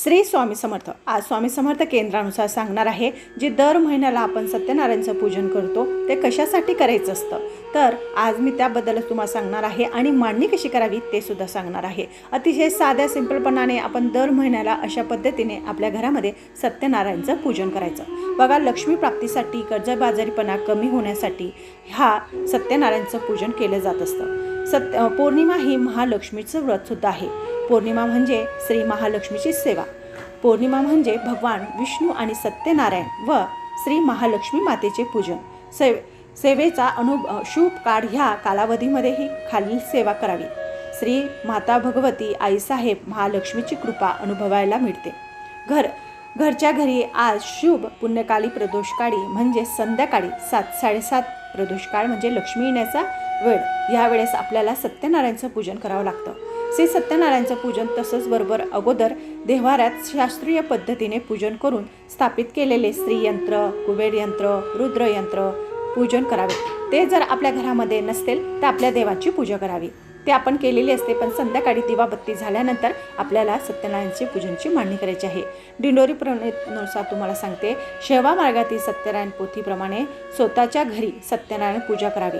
श्री स्वामी समर्थ आज स्वामी समर्थ केंद्रानुसार सांगणार आहे, जे दर महिन्याला आपण सत्यनारायणचं पूजन करतो ते कशासाठी करायचं असतं, तर आज मी त्याबद्दलच तुम्हाला सांगणार आहे आणि मांडणी कशी करावी ते सुद्धा सांगणार आहे। अतिशय साध्या सिंपलपणाने आपण दर महिन्याला अशा पद्धतीने आपल्या घरामध्ये सत्यनारायणचं पूजन करायचं। बघा, लक्ष्मी प्राप्तीसाठी, कर्जबाजारीपणा कमी होण्यासाठी हा सत्यनारायणचं पूजन केलं जात असतं। पौर्णिमा ही महालक्ष्मीचं व्रत सुद्धा आहे। पौर्णिमा म्हणजे श्री महालक्ष्मीची सेवा। पौर्णिमा म्हणजे भगवान विष्णू आणि सत्यनारायण व श्री महालक्ष्मी मातेचे पूजन। सेवेचा शुभ काळ ह्या कालावधीमध्ये ही खालील सेवा करावी। श्री माता भगवती आईसाहेब महालक्ष्मीची कृपा अनुभवायला मिळते। घरच्या घरी आज शुभ पुण्यकाली प्रदोषकाळी म्हणजे संध्याकाळी 7:30 प्रदोषकाळ म्हणजे लक्ष्मी येण्याचा वेळ, या वेळेस आपल्याला सत्यनारायणचं पूजन करावं लागतं। श्री सत्यनारायणचं पूजन तसंच बरोबर अगोदर देव्हाऱ्यात शास्त्रीय पद्धतीने पूजन करून स्थापित केलेले श्रीयंत्र, कुबेर यंत्र, रुद्र यंत्र पूजन करावे। ते जर आपल्या घरामध्ये नसतील तर आपल्या देवाची पूजा करावी, ते आपण केलेली असते। पण संध्याकाळी दिवाबत्ती झाल्यानंतर आपल्याला सत्यनारायणची पूजनची मांडणी करायची आहे। दिंडोरी प्रमाणेनुसार तुम्हाला सांगते, शेवा मार्गातील सत्यनारायण पोथीप्रमाणे स्वतःच्या घरी सत्यनारायण पूजा करावी।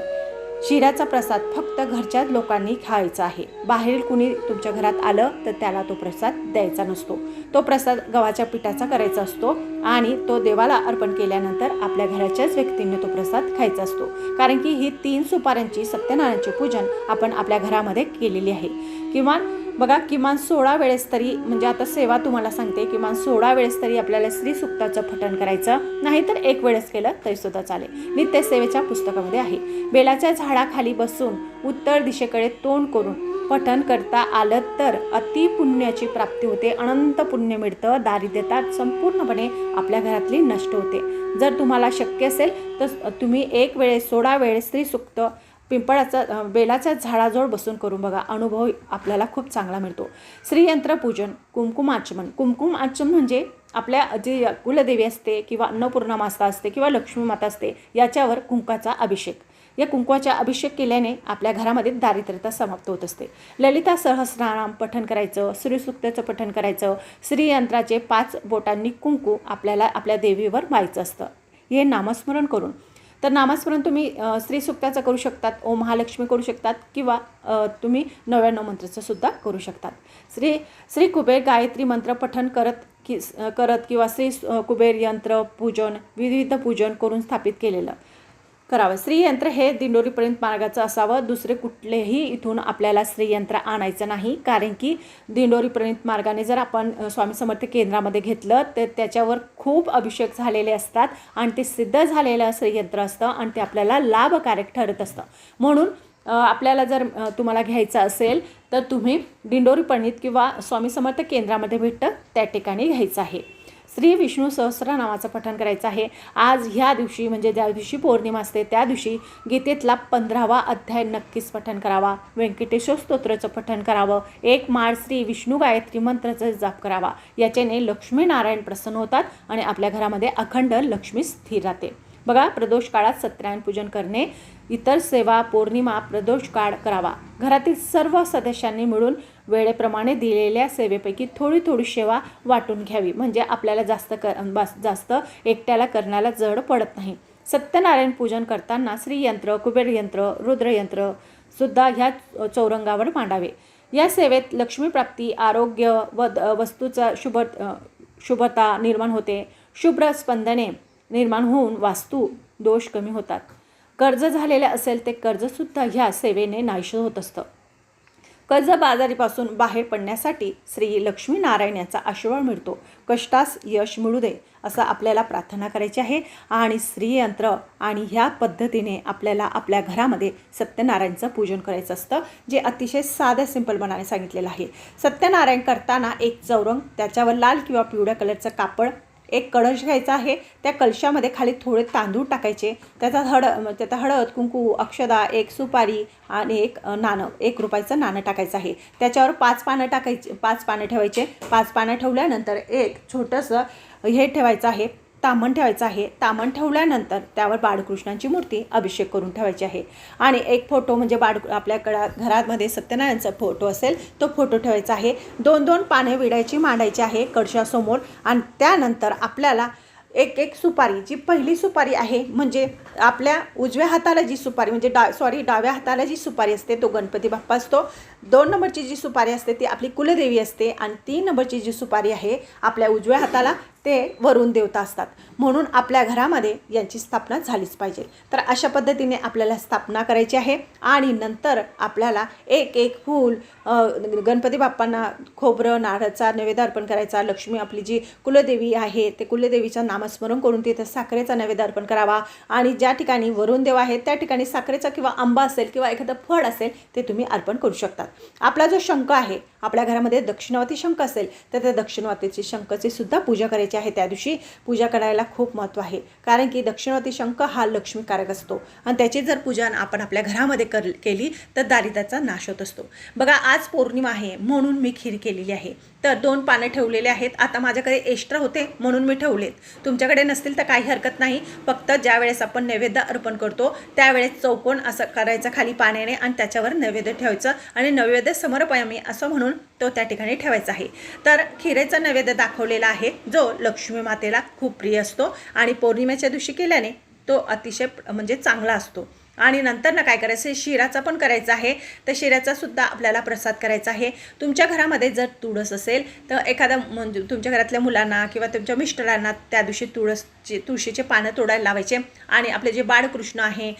शिऱ्याचा प्रसाद फक्त घरच्याच लोकांनी खायचा आहे। बाहेर कुणी तुमच्या घरात आलं तर त्याला तो प्रसाद द्यायचा नसतो। तो प्रसाद गव्हाच्या पिठाचा करायचा असतो आणि तो देवाला अर्पण केल्यानंतर आपल्या घराच्याच व्यक्तींनी तो प्रसाद खायचा असतो, कारण की ही 3 सुपाऱ्यांची सत्यनारायणचे पूजन आपण आपल्या घरामध्ये केलेली आहे। किमान 16 वेळेस तरी, म्हणजे आता सेवा तुम्हाला सांगते, किमान 16 वेळेस तरी आपल्याला श्री सूक्ताचं पठण करायचं, नाहीतर 1 वेळेस केलं तरी सुद्धा चालेल। नित्य सेवेच्या पुस्तकामध्ये आहे। बेलाच्या झाडाखाली बसून उत्तर दिशेकडे तोंड करून पठण करता आलं तर अतिपुण्याची प्राप्ती होते, अनंत पुण्य मिळतं, दारिद्र्यता संपूर्णपणे आपल्या घरातली नष्ट होते। जर तुम्हाला शक्य असेल तर तुम्ही 1 वेळेस 16 वेळेस श्री सूक्त बेलाच्या झाडाजवळ बसून करून बघा, अनुभव आपल्याला खूप चांगला मिळतो। श्रीयंत्र पूजन, कुंकुमाचमन म्हणजे आपल्या जी कुलदेवी असते किंवा अन्नपूर्णा माता असते किंवा लक्ष्मी माता असते, याच्यावर कुंकाचा अभिषेक, या कुंकवाचा अभिषेक केल्याने आपल्या घरामध्ये दारिद्र्यता समाप्त होत असते। ललिता सहस्रनाम पठण करायचं, श्रीसूक्ताचं पठण करायचं, श्रीयंत्राचे 5 बोटांनी कुंकू आपल्याला आपल्या देवीवर व्हायचं असतं, हे नामस्मरण करून। तर नामस्मरण तुम्ही श्रीसूक्ताचं करू शकतात, ओम महालक्ष्मी करू शकतात, किंवा तुम्ही 99 मंत्राचं सुद्धा करू शकतात। श्री कुबेर गायत्री मंत्र पठण करत किंवा श्री कुबेर यंत्र पूजन, विविध पूजन करून स्थापित केलेलं करावं। श्रीयंत्र हे दिंडोरीपर्यंत मार्गाचं असावं, दुसरे कुठलेही इथून आपल्याला श्रीयंत्र आणायचं नाही, कारण की दिंडोरीपर्यंत मार्गाने जर आपण स्वामी समर्थ केंद्रामध्ये घेतलं तर त्याच्यावर खूप अभिषेक झालेले असतात आणि ते सिद्ध झालेलं श्रीयंत्र असतं आणि ते आपल्याला लाभकारक ठरत असतं। म्हणून आपल्याला जर तुम्हाला घ्यायचं असेल तर तुम्ही दिंडोरीपर्यंत किंवा स्वामी समर्थ केंद्रामध्ये भेटतं त्या ठिकाणी घ्यायचं आहे। श्री विष्णू सहस्रनामाचं पठण करायचं आहे। आज ह्या दिवशी म्हणजे ज्या दिवशी पौर्णिमा असते त्या दिवशी गीतेतला 15वा अध्याय नक्कीच पठण करावा, व्यंकटेश्वर स्तोत्राचं पठण करावं, 1 माळ श्री विष्णू गायत्री मंत्राचा जाप करावा। याच्याने लक्ष्मी नारायण प्रसन्न होतात आणि आपल्या घरामध्ये अखंड लक्ष्मी स्थिर राहते। बघा, प्रदोष काळात सत्यनारायण पूजन करणे, इतर सेवा पौर्णिमा प्रदोष काळ करावा। घरातील सर्व सदस्यांनी मिळून वेळेप्रमाणे दिलेल्या सेवेपैकी थोडी थोडी सेवा वाटून घ्यावी, म्हणजे आपल्याला जास्त एकट्याला करण्याला जड पडत नाही। सत्यनारायण पूजन करताना श्रीयंत्र, कुबेर यंत्र, रुद्रयंत्र सुद्धा ह्या चौरंगावर मांडावे। या सेवेत लक्ष्मीप्राप्ती, आरोग्य व वस्तूचा शुभता निर्माण होते। शुभ्र स्पंदने निर्माण होऊन वास्तू दोष कमी होतात। कर्ज झालेले असेल ते कर्जसुद्धा ह्या सेवेने नाहीसे होत असतं। कर्जबाजारीपासून बाहेर पडण्यासाठी श्री लक्ष्मी नारायणाचा आशीर्वाद मिळतो। कष्टास यश मिळू दे असं आपल्याला प्रार्थना करायची आहे आणि श्रीयंत्र आणि ह्या पद्धतीने आपल्याला आपल्या घरामध्ये सत्यनारायणचं पूजन करायचं असतं, जे अतिशय साध्या सिंपलपणाने सांगितलेलं आहे। सत्यनारायण करताना एक चौरंग, त्याच्यावर लाल किंवा पिवळ्या कलरचं कापड, एक कळश घ्यायचा आहे, त्या कलशामध्ये खाली थोडे तांदूळ टाकायचे, त्यात हळद, कुंकू, अक्षदा, 1 सुपारी आणि 1 नाणं, 1 रुपयाचं नाणं टाकायचं आहे। त्याच्यावर 5 पानं टाकायचे, 5 पानं ठेवायचे। 5 पानं ठेवल्यानंतर एक छोटंसं हे ठेवायचं आहे, ताम्हण ठेवायचं आहे. ताम्हण ठेवल्यानंतर त्यावर बाळकृष्णांची मूर्ती अभिषेक करून ठेवायची आहे आणि एक फोटो म्हणजे आपल्याकडं घरामध्ये सत्यनारायणचा फोटो असेल तो फोटो ठेवायचा आहे. 2-2 पाने विड्याची मांडायची आहे कळशासमोर आणि त्यानंतर आपल्याला एक सुपारी, जी पहिली सुपारी आहे म्हणजे आपल्या उजव्या हाताला जी सुपारी म्हणजे डाव्या हाताला जी सुपारी असते तो गणपती बाप्पा असतो. 2 नंबरची जी सुपारी असते ती आपली कुलदेवी असते आणि 3 नंबरची जी सुपारी आहे आपल्या उजव्या हाताला ते वरुण देवता असतात. म्हणून आपल्या घरामध्ये यांची स्थापना झालीच पाहिजे. तर अशा पद्धतीने आपल्याला स्थापना करायची आहे आणि नंतर आपल्याला एक फूल गणपती बाप्पांना खोबरं नारळाचा नैवेद्य अर्पण करायचा. लक्ष्मी आपली जी कुलदेवी आहे ते कुलदेवीचं नामस्मरण करून तिथं साखरेचा नैवेद्य अर्पण करावा आणि ज्या ठिकाणी वरुण देव आहे त्या ठिकाणी साखरेचा किंवा आंबा असेल किंवा एखादं फळ असेल ते तुम्ही अर्पण करू शकतात. आपला जो शंख आहे आपल्या घरामध्ये दक्षिणावती शंख असेल तर त्या दक्षिणावतीची शंखाची सुद्धा पूजा करायची आहे. त्या दिवशी पूजा करायला खूप महत्त्व आहे कारण की दक्षिणावती शंख हा लक्ष्मीकारक असतो आणि त्याची जर पूजा आपण आपल्या घरामध्ये केली तर दारिद्र्याचा नाश होत असतो. बघा आज पौर्णिमा आहे म्हणून मी खीर केलेली आहे. तर 2 पानं ठेवलेले आहेत. आता माझ्याकडे एक्स्ट्रा होते म्हणून मी ठेवलेत. तुमच्याकडे नसतील तर काही हरकत नाही. फक्त ज्या वेळेस आपण नैवेद्य अर्पण करतो त्यावेळेस चौकोन असं करायचं खाली पाण्याने आणि त्याच्यावर नैवेद्य ठेवायचं आणि नैवेद्य समर्पयामी असं म्हणून तो त्या ठिकाणी ठेवायचा आहे. तर खिरेचा नैवेद्य दाखवलेला आहे जो लक्ष्मी मातेला खूप प्रिय असतो आणि पौर्णिमेच्या दिवशी केल्याने तो अतिशय म्हणजे चांगला असतो. आणि नंतर ना काय करायचं शिराचा पण करायचा आहे. तर शिऱ्याचा सुद्धा आपल्याला प्रसाद करायचा आहे. तुमच्या घरामध्ये जर तुळस असेल तर एखादा म्हणजे तुमच्या घरातल्या मुलांना किंवा तुमच्या मिस्टरांना त्या दिवशी तुळशीचे पानं तोडायला लावायचे आणि आपले जे बाळकृष्ण आहे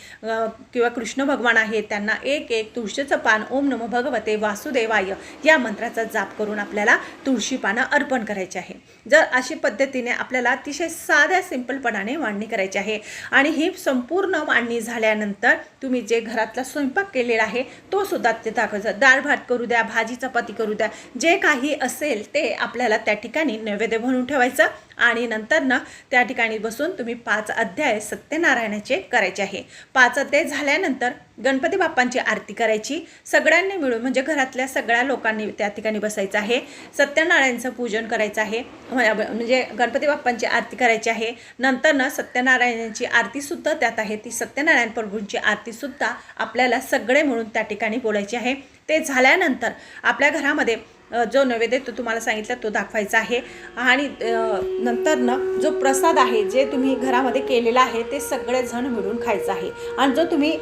किंवा कृष्ण भगवान आहे त्यांना एक तुळशीचं पान ओम नमो भगवते वासुदेवाय या मंत्राचा जाप करून आपल्याला तुळशी पानं अर्पण करायचे आहे. जर अशी पद्धतीने आपल्याला अतिशय साध्या सिंपलपणाने मांडणी करायची आहे आणि ही संपूर्ण मांडणी झाल्यानंतर तुम्ही जे घरातला स्वयंपाक केलेला आहे तो सुद्धा ते दाखवायचा. डाळ भात करू द्या, भाजी चपाती करू द्या, जे काही असेल ते आपल्याला त्या ठिकाणी नैवेद्य बनवून ठेवायचं आणि नंतर ना त्या ठिकाणी बसून तुम्ही 5 अध्याय सत्यनारायणाचे करायचे आहे. 5 अध्याय झाल्यानंतर गणपती बाप्पांची आरती करायची. सगळ्यांनी मिळून म्हणजे घरातल्या सगळ्या लोकांनी त्या ठिकाणी बसायचं आहे. सत्यनारायणचं पूजन करायचं आहे म्हणजे गणपती बाप्पांची आरती करायची आहे. नंतर ना सत्यनारायणाची आरतीसुद्धा त्यात आहे. ती सत्यनारायण प्रभूंची आरतीसुद्धा आपल्याला सगळे मिळून त्या ठिकाणी बोलायची आहे. ते झाल्यानंतर आपल्या घरामध्ये जो नैवेद्य तो तुम्हाला सांगितलं तो दाखवायचा आहे आणि नंतर ना जो प्रसाद आहे जे तुम्ही घरामध्ये केलेला आहे ते सगळे जण मिळून खायचा आहे आणि जो तुम्ही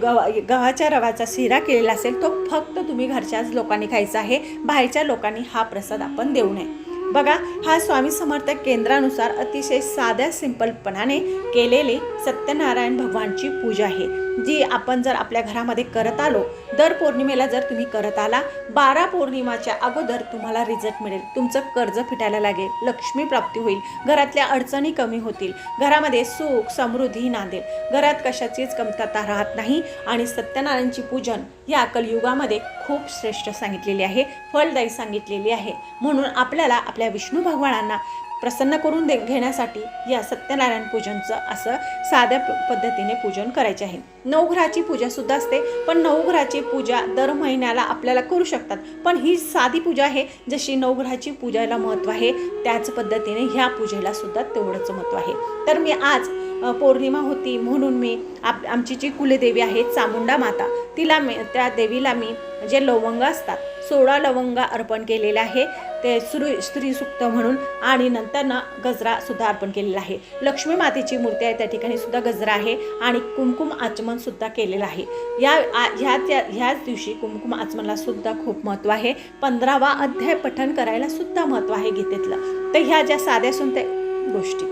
गव्हाच्या रव्याचा शिरा केलेला असेल तो फक्त तुम्ही घरच्याच लोकांनी खायचा आहे. बाहेरच्या लोकांनी हा प्रसाद आपण देऊ नये. बघा हा स्वामी समर्थ केंद्रानुसार अतिशय साध्या सिंपलपणाने केलेली सत्यनारायण भगवानची पूजा आहे जी आपण जर आपल्या घरामध्ये करत आलो दर पौर्णिमेला जर तुम्ही करत आला 12 पौर्णिमाच्या अगोदर तुम्हाला रिझल्ट मिळेल. तुमचं कर्ज फिटायला लागेल, लक्ष्मी प्राप्ती होईल, घरातल्या अडचणी कमी होतील, घरामध्ये सुख समृद्धी नांदेल, घरात कशाचीच कमतरता राहत नाही आणि सत्यनारायणची पूजन या कलियुगामध्ये खूप श्रेष्ठ सांगितलेली आहे, फलदायी सांगितलेली आहे. म्हणून आपल्याला आपल्या विष्णू भगवानांना प्रसन्न करून घेण्यासाठी या सत्यनारायण पूजनचं असं साध्या पद्धतीने पूजन करायचे आहे. नवग्रहाची पूजा सुद्धा असते पण नवग्रहाची पूजा दर महिन्याला आपल्याला करू शकतात पण ही साधी पूजा आहे. जशी नवग्रहाची पूजेला महत्त्व आहे त्याच पद्धतीने ह्या पूजेला सुद्धा तेवढंच महत्त्व आहे. तर मी आज पौर्णिमा होती म्हणून मी आमची जी कुलदेवी आहे चामुंडा माता त्या देवीला मी जे लवंग असतात 16 लवंग अर्पण केलेले आहे ते स्त्री सुक्त म्हणून आणि नंतर ना गजरा सुद्धा अर्पण केलेला आहे. लक्ष्मी मातेची मूर्ती आहे त्या ठिकाणी सुद्धा गजरा आहे आणि कुमकुम आचमन सुद्धा केलेलं आहे. ह्याच दिवशी कुमकुम आचमनला सुद्धा खूप महत्त्व आहे. 15वा अध्याय पठण करायला सुद्धा महत्त्व आहे गीतेतलं. तर ह्या ज्या साध्या सुंदर गोष्टी